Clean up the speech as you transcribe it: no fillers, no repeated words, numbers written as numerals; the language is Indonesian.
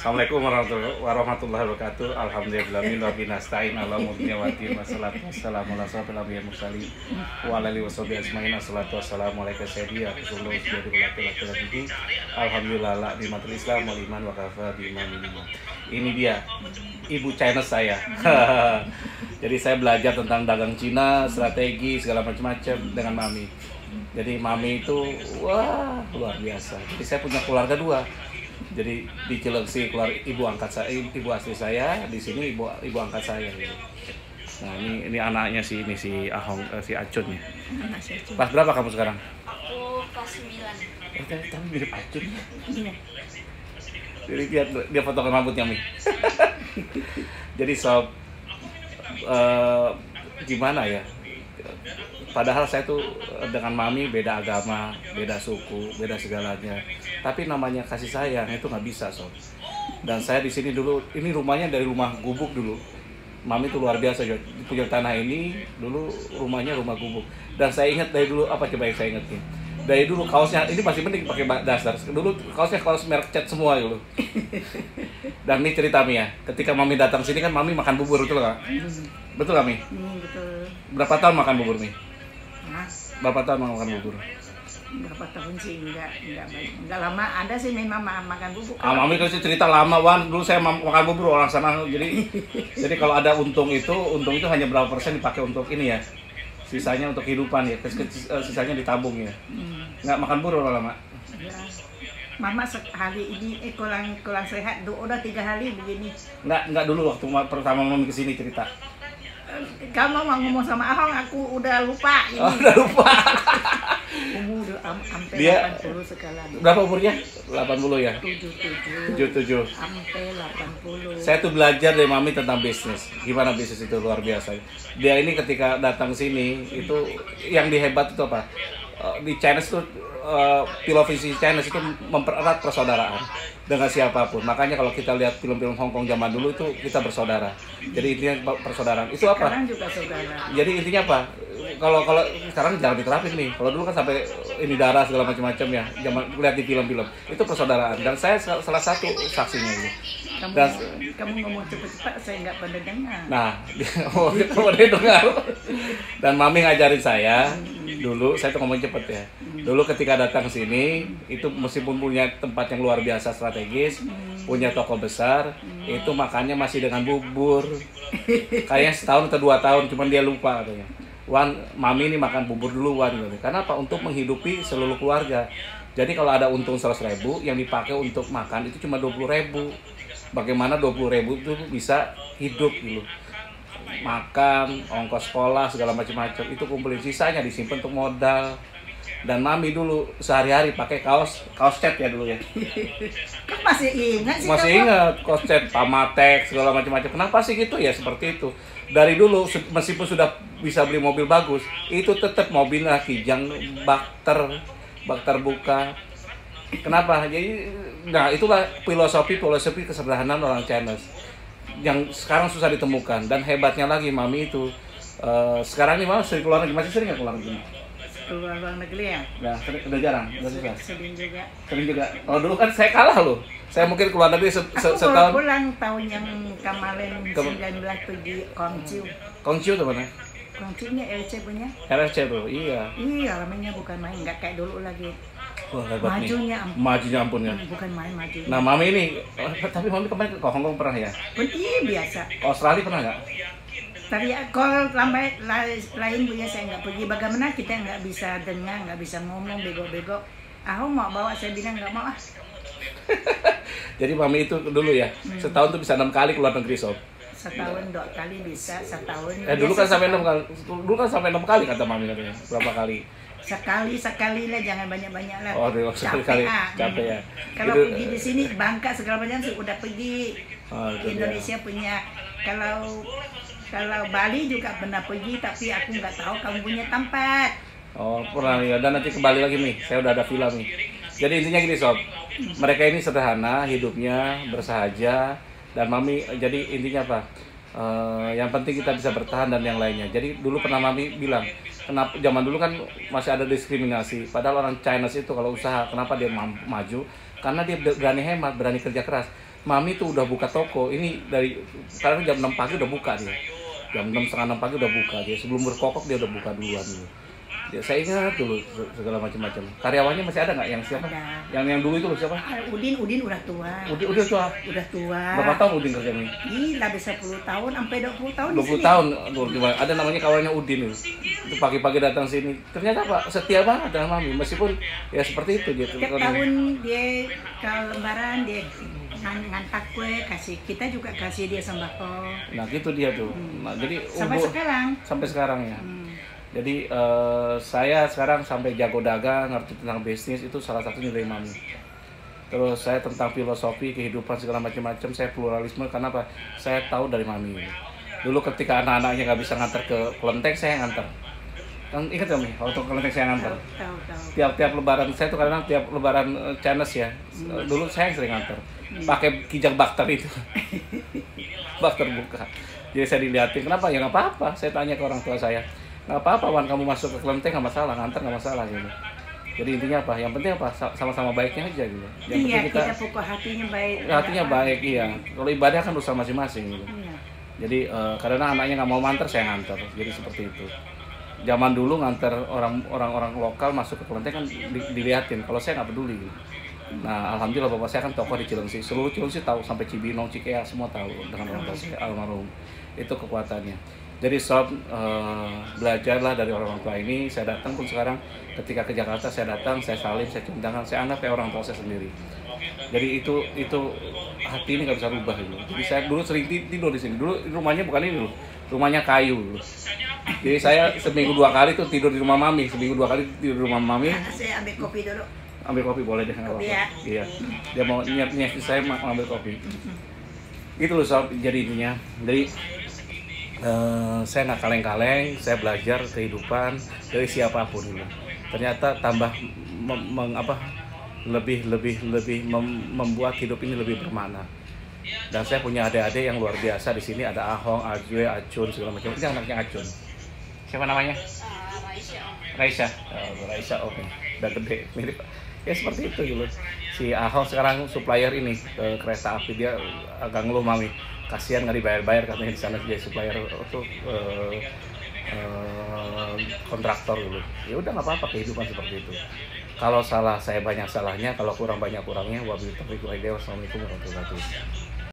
Assalamualaikum warahmatullahi wabarakatuh. Alhamdulillahirabbil alamin nasta'in ala mudniyawati wassalatu wassalamu ala asyrofil anbiya'i mursalin wa ala alihi washabihi ajmain. Assalatu wassalamu alayka sayyidi ya Rasulullah sallallahu. Alhamdulillah la nikmatul Islam wal iman wa kafa bi iman. Ini dia ibu China saya. Jadi saya belajar tentang dagang Cina, strategi segala macam-macam dengan mami. Jadi mami itu wah luar biasa. Jadi saya punya keluarga dua. Jadi di Cilengsi keluar ibu angkat saya, ibu asli saya, di sini ibu angkat saya gitu. Nah ini anaknya si Ahong, si Acun ya. Kelas berapa kamu sekarang? Aku kelas 9. Tapi mirip Acun ya. Iya. Jadi dia potongan rambutnya Mi. Jadi sob gimana ya? Padahal saya tuh dengan mami beda agama, beda suku, beda segalanya. Tapi namanya kasih sayang itu nggak bisa sob. Dan saya di sini dulu, ini rumahnya dari rumah gubuk dulu. Mami tuh luar biasa ya. Punya tanah ini dulu rumahnya rumah gubuk. Dan saya ingat dari dulu apa coba yang saya ingetin. Dari dulu kaosnya ini masih penting pakai dasar. Dulu kaos merek cat semua dulu. Dan ini cerita Mi ya. Ketika mami datang sini kan mami makan bubur betul nggak? Betul nggak Mi? Betul. Berapa tahun makan bubur Mi? Mas, Berapa tahun makan bubur? berapa tahun sih enggak lama. Ada sih memang makan bubuk. Mami kasih cerita lama Wan. Dulu saya makan bubur orang sana. Jadi kalau ada untung itu hanya berapa persen dipakai untuk ini ya. Sisanya untuk kehidupan ya. Sisanya ditabung ya. Nggak makan bubur lama. Ya. Mama hari ini kurang sehat. Udah 3 hari begini. Nggak dulu waktu pertama mami kesini cerita. Kamu mau ngomong sama Ahong, aku udah lupa ini. Oh, udah lupa. Umur udah sampai Dia 80 sekarang. berapa umurnya? 80 ya? 77. 77. Sampai 80. Saya tuh belajar dari mami tentang bisnis. Gimana bisnis itu luar biasa. Dia ini ketika datang sini itu yang dihebat itu apa? Di Chinese tuh filosofi Chinese itu mempererat persaudaraan dengan siapapun. Makanya kalau kita lihat film-film Hong Kong zaman dulu itu kita bersaudara. Jadi intinya persaudaraan. Itu apa? Sekarang juga saudara. Jadi intinya apa? Kalau sekarang jangan diterapin nih. Kalau dulu kan sampai ini darah segala macam-macam ya. Zaman lihat di film-film itu persaudaraan. Dan saya salah satu saksinya ini. Kamu ngomong cepat-cepat, saya nggak pada dengar. Nah, kemudian dengar. Dan mami ngajarin saya dulu, saya tuh ngomong cepet ya. Dulu ketika datang sini, itu meskipun punya tempat yang luar biasa strategis, punya toko besar, itu makannya masih dengan bubur. Kayaknya setahun atau 2 tahun, cuman dia lupa katanya. Wan, mami ini makan bubur dulu Wan. Kenapa? Untuk menghidupi seluruh keluarga. Jadi kalau ada untung 100.000, yang dipakai untuk makan itu cuma 20.000. Bagaimana 20.000 itu bisa hidup gitu. Makan, ongkos sekolah, segala macam-macam itu kumpulin, sisanya disimpan untuk modal. Dan mami dulu sehari-hari pakai kaos cat ya dulu ya. Kan masih ingat sih. Masih ingat kaos cat, Pamatek, segala macam-macam. Kenapa sih gitu ya seperti itu? Dari dulu meskipun sudah bisa beli mobil bagus, itu tetap mobilnya Kijang bakter buka. Kenapa? Jadi, nah itulah filosofi kesederhanaan orang Chinese yang sekarang susah ditemukan. Dan hebatnya lagi mami itu sekarang ini malah sering keluar negeri, masih sering nggak keluar negeri? Keluar luar negeri ya? Nah, udah jarang, udah susah. Sering juga. Sering juga. Kalau dulu kan saya kalah loh. Saya mungkin keluar negeri setahun. Aku pulang tahun yang kemarin 19 pergi Kongciu. Kongciu tuh mana? Kongciunya LC punya? RFC tuh, iya. Iya, ramainya bukan main, nggak kayak dulu lagi. Wah, hebat Majunya nih. ampun. Majunya ampun ya. Bukan main maju. Nah, mami ini, tapi mami kemarin ke Hong Kong pernah ya? Iya biasa. Ke Australia pernah nggak? Tapi kalau lain punya saya nggak pergi. Bagaimana kita nggak bisa dengar, nggak bisa ngomong bego-bego. Aku mau bawa, saya bilang nggak mau ah. Jadi mami itu dulu ya, setahun tuh bisa 6 kali keluar negeri sob. Setahun 2 kali bisa, setahun. Dulu kan sampai 6 kali. Dulu kan sampai 6 kali kata mami katanya. Berapa kali? Sekali lah, jangan banyak-banyak lah. Oh, sekali. Capek ya. Kalau Itu, pergi di sini Bangka segala macam sih udah pergi. itu Indonesia punya. Kalau Bali juga pernah pergi, tapi aku nggak tahu kamu punya tempat. Oh, pernah ya. Dan nanti kembali lagi nih. Saya udah ada villa nih. Jadi intinya gini sob. Mereka ini sederhana hidupnya, bersahaja. Dan mami, jadi intinya apa? Yang penting kita bisa bertahan dan yang lainnya. Jadi dulu pernah mami bilang, kenapa zaman dulu kan masih ada diskriminasi. Padahal orang Chinese itu kalau usaha, kenapa dia maju? Karena dia berani hemat, berani kerja keras. Mami tuh udah buka toko. Ini dari sekarang jam 6 pagi udah buka dia. Jam 6 setengah 6 pagi udah buka dia. Sebelum berkokok dia udah buka duluan gitu. Saya ingat dulu segala macam-macam. Karyawannya masih ada nggak yang siapa? Ada. Yang dulu itu loh siapa? Udin udah tua. Udah tua. Udah tua. Berapa tahun Udin kerjanya? Gila bisa 10 tahun sampai 20 tahun 20 di sini. tahun. Ada namanya kawannya Udin itu. Itu pagi-pagi datang sini. Ternyata Pak setia banget dengan Mami meskipun ya seperti itu gitu. Tiap tahun dia kalau lebaran dia ngantak kue, kasih kita juga kasih dia sembako. Nah gitu dia tuh. Nah, jadi sampai sekarang ya. Jadi saya sekarang sampai jago dagang, ngerti tentang bisnis itu salah satunya dari Mami. Terus saya tentang filosofi kehidupan segala macam-macam, saya pluralisme karena apa? Saya tahu dari Mami. Dulu ketika anak-anaknya nggak bisa nganter ke Kelenteng, saya nganter. Kan ingat nggak Mi? Waktu ke Kelenteng saya nganter. Tahu. Tiap lebaran saya tuh kadang tiap lebaran Chinese ya. Dulu saya yang sering nganter. Pakai kijang bakter itu. Bakter buka. Jadi saya dilihatin, kenapa? Ya nggak apa-apa. Saya tanya ke orang tua saya. Nggak apa-apa Wan, kamu masuk ke Kelenteng nggak masalah, nganter nggak masalah gitu. Jadi intinya apa? Yang penting apa? Sama-sama baiknya aja gitu. Yang iya, penting kita pokok hatinya baik. Hatinya baik, iya. Kalau ibadah kan urusan masing-masing gitu. Iya. Jadi karena anaknya nggak mau nganter, saya nganter. Jadi seperti itu. Zaman dulu nganter orang-orang lokal masuk ke Kelenteng kan dilihatin. Kalau saya nggak peduli gitu. Nah, alhamdulillah bapak saya kan tokoh di Cilengsi. Seluruh Cilengsi tahu, sampai Cibinong, Cikea semua tahu dengan orang tua saya almarhum. Itu kekuatannya. Jadi sob, belajarlah dari orang tua ini. Saya datang pun sekarang ketika ke Jakarta saya datang, saya salim, saya cium tangan, saya anggap kayak orang tua saya sendiri. Jadi itu hati ini nggak bisa rubah gitu. Jadi saya dulu sering tidur di sini. Dulu rumahnya bukan ini loh, rumahnya kayu dulu. Jadi saya seminggu 2 kali tuh tidur di rumah Mami, seminggu 2 kali tidur di rumah Mami. Saya ambil kopi dulu. Ambil kopi boleh deh, nggak apa-apa. Iya. Dia mau nyet saya mau ambil kopi. Itu loh sob, jadi intinya. Jadi saya nggak kaleng-kaleng, saya belajar kehidupan dari siapapun gitu. Ternyata tambah lebih membuat hidup ini lebih bermakna. Dan saya punya adik-adik yang luar biasa di sini, ada Ahong, Ajwe, Acun segala macam. Ini anaknya Acun. Siapa namanya? Raisa. Raisa, oke. Udah gede, mirip. Ya seperti itu gitu. Si Ahong sekarang supplier ini ke kereta api, dia agak ngeluh Mami. Kasihan nggak dibayar-bayar katanya di sana jadi supplier untuk kontraktor dulu. Ya udah nggak apa-apa, kehidupan seperti itu. Kalau salah saya banyak salahnya, kalau kurang banyak kurangnya. Wabillahi taufiq wal hidayah. Wassalamualaikum warahmatullahi wabarakatuh.